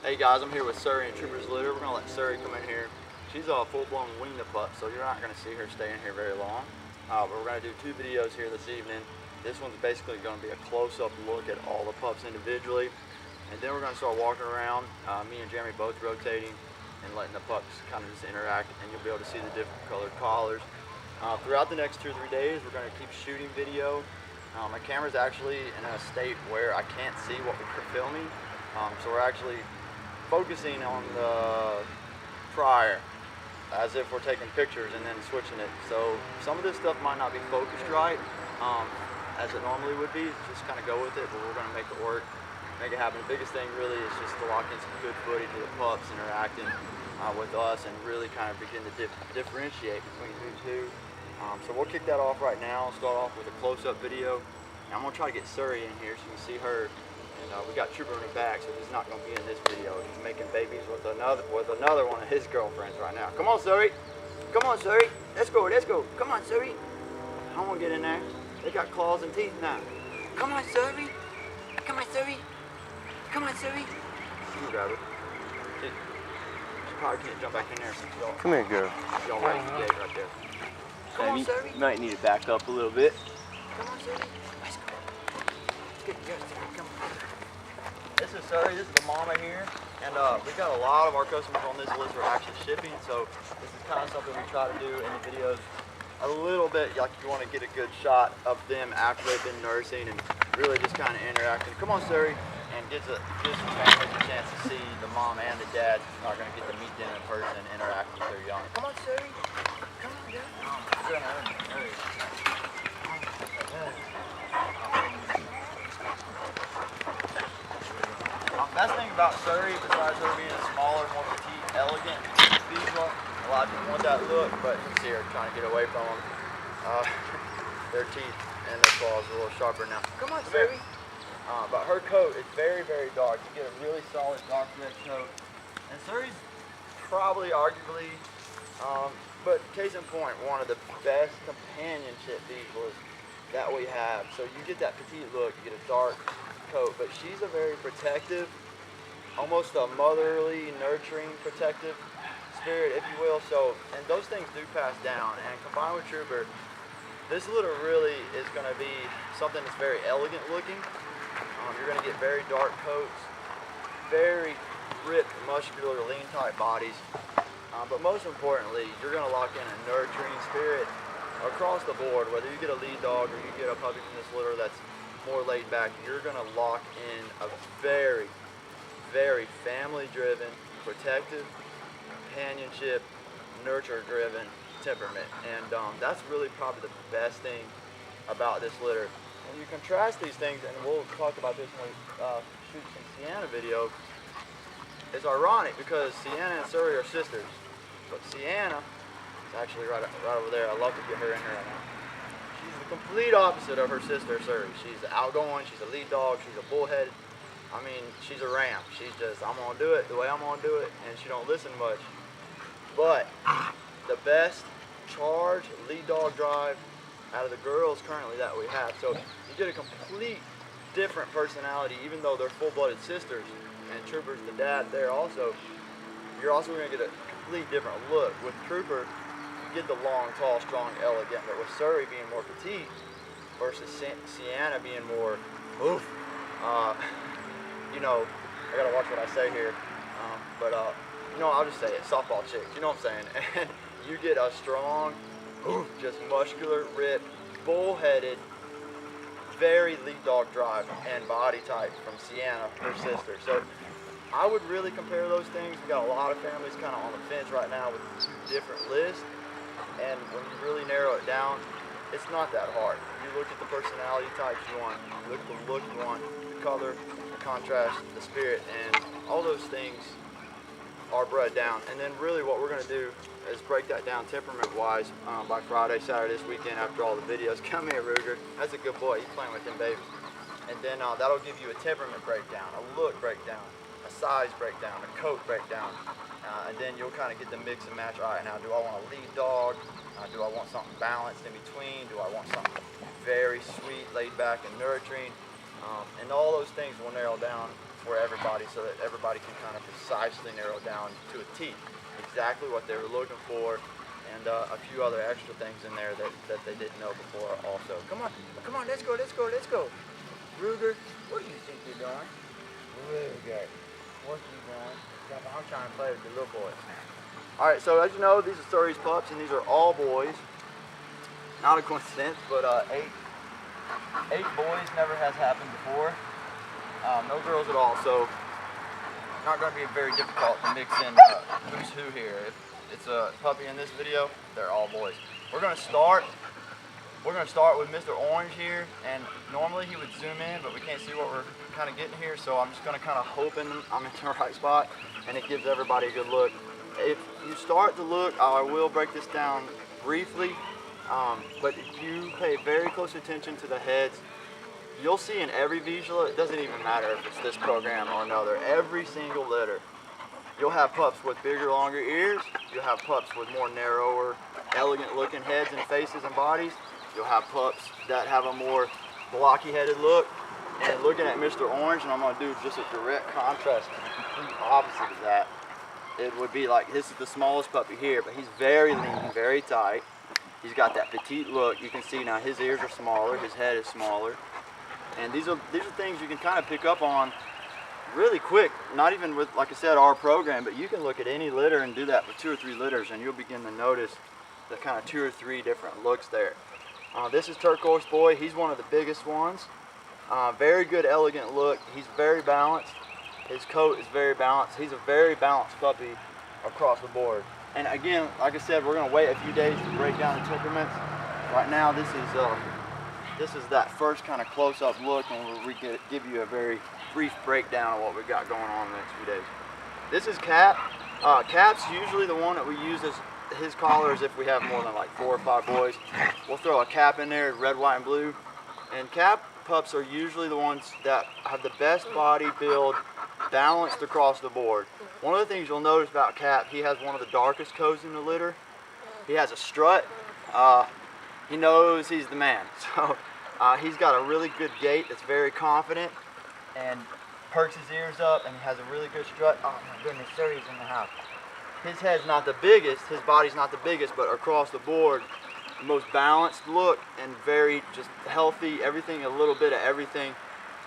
Hey guys, I'm here with Suri and Trooper's litter. We're gonna let Suri come in here. She's a full-blown wean the pup, so you're not gonna see her stay in here very long. But we're gonna do 2 videos here this evening. This one's basically gonna be a close-up look at all the pups individually, and then we're gonna start walking around. Me and Jeremy both rotating and letting the pups kind of just interact, and you'll be able to see the different colored collars. Throughout the next 2 or 3 days, we're gonna keep shooting video. My camera's actually in a state where I can't see what we're filming, so we're actually focusing on the prior as if we're taking pictures and then switching it. So some of this stuff might not be focused right as it normally would be. Just kind of go with it, but we're going to make it work, make it happen. The biggest thing really is just to lock in some good footage of the pups interacting with us and really kind of begin to differentiate between who's who. So we'll kick that off right now. Start off with a close-up video. And I'm going to try to get Suri in here so you can see her. And we got Trooper in the back, so he's not going to be in this video. He's making babies with another one of his girlfriends right now. Come on, Suri. Come on, Suri. Let's go, let's go. Come on, Suri. I want to get in there. They got claws and teeth now. Come on, Suri. Come on, Suri. Come on, Suri. You can grab her. She probably can't jump back in there since y'all. Come here, girl. Y'all right in the gate right there. Come on, Suri. You might need to back up a little bit. Come on, Suri. Let's go. Let's get together, Suri. Come on. This is Suri, this is the mama here, and we got a lot of our customers on this list are actually shipping, so this is kind of something we try to do in the videos a little bit, like you want to get a good shot of them after they've been nursing and really just kind of interacting. Come on, Suri, and gives the families a chance to see the mom and the dad. It's not going to get to meet them in person and interact with their young. Come on, Suri. Come on, girl. Best thing about Suri, besides her being a smaller, more petite, elegant Vizsla, a lot of people want that look, but you can see her trying to get away from them. Their teeth and their claws are a little sharper now. Come on, Suri. But her coat is very, very dark. You get a really solid dark red coat. And Suri's probably, arguably, but case in point, one of the best companionship Vizslas that we have. So you get that petite look, you get a dark coat, but she's a very protective, almost a motherly, nurturing, protective spirit, if you will. So, and those things do pass down, and combined with Trooper, this litter really is going to be something that's very elegant looking. You're going to get very dark coats, very ripped, muscular, lean type bodies, but most importantly, you're going to lock in a nurturing spirit across the board. Whether you get a lead dog or you get a puppy from this litter that's more laid back, you're going to lock in a very, very family-driven, protective, companionship, nurture-driven temperament, and that's really probably the best thing about this litter. When you contrast these things, and we'll talk about this when we shoot some Sienna video, it's ironic because Sienna and Suri are sisters, but Sienna is actually right over there. I'd love to get her in here right now. She's the complete opposite of her sister, Suri. She's outgoing, she's a lead dog, she's a bullheaded. I mean, she's a ram. She's just, I'm gonna do it the way I'm gonna do it, and she don't listen much. But the best charge, lead dog drive out of the girls currently that we have. So you get a complete different personality, even though they're full-blooded sisters, and Trooper's the dad there also. You're also gonna get a complete different look. With Trooper, you get the long, tall, strong, elegant, but with Suri being more petite versus Sienna being more, oof, you know, I gotta watch what I say here, you know, I'll just say it, softball chicks, you know what I'm saying? And you get a strong, oof, just muscular, ripped, bullheaded, very lead dog drive and body type from Sienna, her sister. So I would really compare those things. We got a lot of families kind of on the fence right now with 2 different lists, and when you really narrow it down, it's not that hard. You look at the personality types you want, you look at the look you want, the color, the contrast, the spirit, and all those things are bred down. And then really what we're going to do is break that down temperament-wise by Friday, Saturday, this weekend after all the videos. Come here, Ruger. That's a good boy. He's playing with him, baby. And then that'll give you a temperament breakdown, a look breakdown, a size breakdown, a coat breakdown, and then you'll kind of get the mix and match. All right, now do I want a lead dog? Do I want something balanced in between? Do I want something very sweet, laid back, and nurturing? And all those things will narrow down for everybody so that everybody can kind of precisely narrow down to a T exactly what they were looking for, and a few other extra things in there that they didn't know before also. Come on, let's go. Ruger, what do you think you're doing? Ruger, what are you doing? I'm trying to play with the little boys. Alright, so as you know, these are Suri's pups, and these are all boys. Not a coincidence, but eight boys never has happened before. No girls at all, so not going to be very difficult to mix in who's who here. If it's a puppy in this video, they're all boys. We're going to start with Mr. Orange here, and normally he would zoom in, but we can't see what we're kind of getting here, so I'm just going to kind of hoping I'm in the right spot and it gives everybody a good look. If you start to look, I will break this down briefly, but if you pay very close attention to the heads, you'll see in every Vizsla, it doesn't even matter if it's this program or another, every single litter, you'll have pups with bigger, longer ears, you'll have pups with more narrower, elegant looking heads and faces and bodies, you'll have pups that have a more blocky headed look. And looking at Mr. Orange, and I'm going to do just a direct contrast, the complete opposite of that, it would be like, this is the smallest puppy here, but he's very lean, very tight. He's got that petite look. You can see now his ears are smaller, his head is smaller. And these are things you can kind of pick up on really quick, not even with, like I said, our program, but you can look at any litter and do that with 2 or 3 litters, and you'll begin to notice the kind of 2 or 3 different looks there. This is Turquoise Boy. He's one of the biggest ones. Very good, elegant look. He's very balanced. His coat is very balanced. He's a very balanced puppy across the board. And again, like I said, we're going to wait a few days to break down the temperaments. Right now, this is that first kind of close-up look, and we give you a very brief breakdown of what we've got going on in the next few days. This is Cap. Cap's usually the one that we use as his collars if we have more than like 4 or 5 boys. We'll throw a Cap in there, red, white, and blue. And Cap pups are usually the ones that have the best body build, balanced across the board. One of the things you'll notice about Cap, he has one of the darkest coats in the litter. He has a strut. He knows he's the man. So he's got a really good gait that's very confident and perks his ears up, and he has a really good strut. Oh my goodness, Suri's in the house. His head's not the biggest, his body's not the biggest, but across the board, the most balanced look and very just healthy, everything, a little bit of everything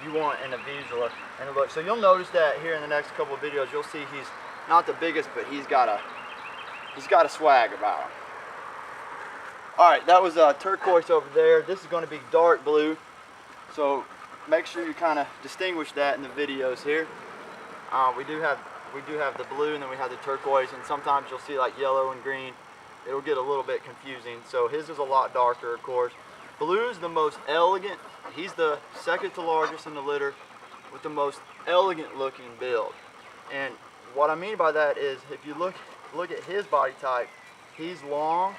you want in a Vizsla. And look, so you'll notice that here in the next couple of videos, you'll see he's not the biggest, but he's got a swag about him. All right, that was turquoise over there. This is going to be dark blue, so make sure you kind of distinguish that in the videos here. We do have the blue, and then we have the turquoise, and sometimes you'll see like yellow and green. It'll get a little bit confusing. So his is a lot darker, of course. Blue is the most elegant. He's the second to largest in the litter with the most elegant looking build. And what I mean by that is, if you look at his body type, he's long,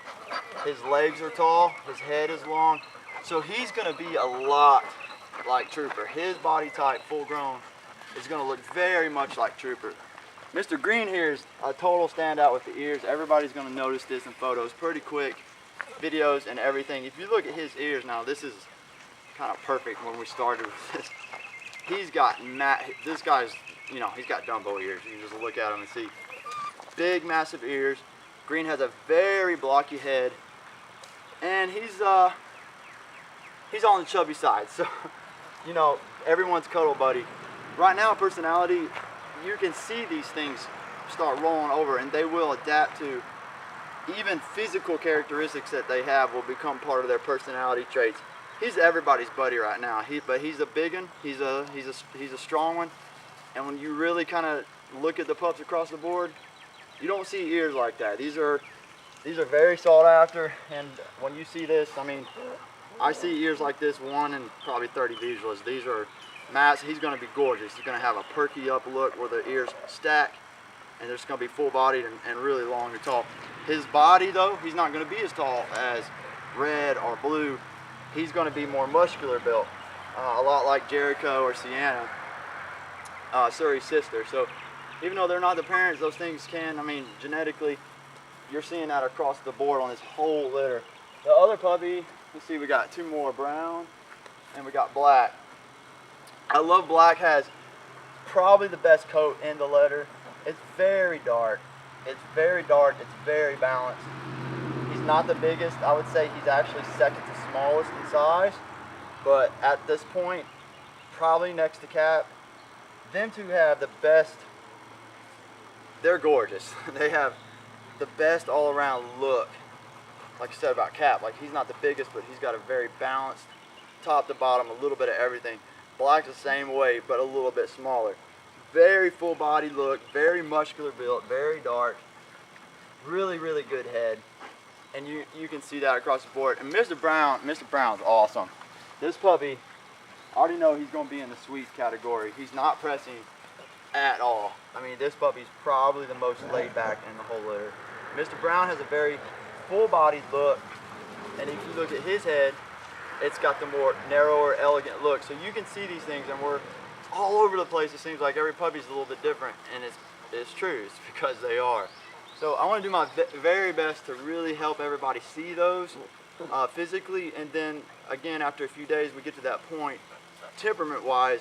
his legs are tall, his head is long. So he's gonna be a lot like Trooper. His body type, full grown, is gonna look very much like Trooper. Mr. Green here is a total standout with the ears. Everybody's gonna notice this in photos pretty quick, videos and everything. If you look at his ears now, this is kind of perfect when we started with this. He's got, this guy's, you know, he's got Dumbo ears. You can just look at him and see big, massive ears. Green has a very blocky head, and he's on the chubby side. So, you know, everyone's cuddle buddy. Right now, personality, you can see these things start rolling over, and they will adapt to even physical characteristics that they have will become part of their personality traits. He's everybody's buddy right now. But he's a big one. He's a strong one. And when you really kind of look at the pups across the board, you don't see ears like that. These are very sought after. And when you see this, I mean, I see ears like this 1 in probably 30 Vizslas. These are massive. He's going to be gorgeous. He's going to have a perky up look where the ears stack, and they're just going to be full bodied and really long and tall. His body though, he's not going to be as tall as Red or Blue. He's going to be more muscular built, a lot like Jericho or Sienna, Suri's sister. So even though they're not the parents, those things can, I mean, genetically, you're seeing that across the board on this whole litter. The other puppy, let's see, we got 2 more, brown, and we got black. I love black. Has probably the best coat in the litter. It's very dark. It's very dark. It's very balanced. He's not the biggest. I would say he's actually second to smallest in size. But at this point, probably next to Cap. Them two have the best. They're gorgeous. They have the best all-around look. Like I said about Cap, like he's not the biggest, but he's got a very balanced top to bottom, a little bit of everything. Black's the same way, but a little bit smaller. Very full body look, very muscular built, very dark. Really, really good head. And you can see that across the board. And Mr. Brown's awesome. This puppy, I already know he's gonna be in the sweet category. He's not pressing at all. I mean, this puppy's probably the most laid back in the whole litter. Mr. Brown has a very full-bodied look, and if you look at his head, it's got the more narrower, elegant look. So you can see these things, and we're all over the place. It seems like every puppy's a little bit different, and it's true. It's because they are. So I want to do my very best to really help everybody see those physically, and then again, after a few days, we get to that point, temperament-wise,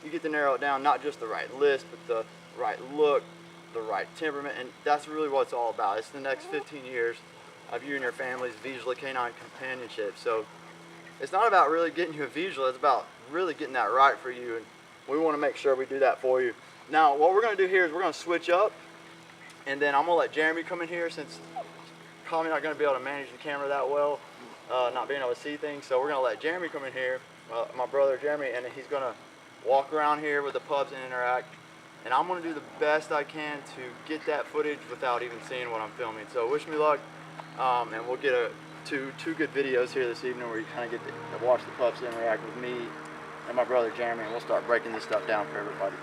you get to narrow it down, not just the right list, but the right look, the right temperament, and that's really what it's all about. It's the next 15 years of you and your family's Vizsla canine companionship. So it's not about really getting you a Vizsla, it's about really getting that right for you, and we want to make sure we do that for you. Now, what we're going to do here is we're going to switch up, and then I'm going to let Jeremy come in here, since probably not going to be able to manage the camera that well, not being able to see things. So we're going to let Jeremy come in here, my brother Jeremy, and he's going to walk around here with the pups and interact. And I'm going to do the best I can to get that footage without even seeing what I'm filming. So wish me luck, and we'll get two good videos here this evening where you kind of get to watch the pups interact with me and my brother Jeremy, and we'll start breaking this stuff down for everybody.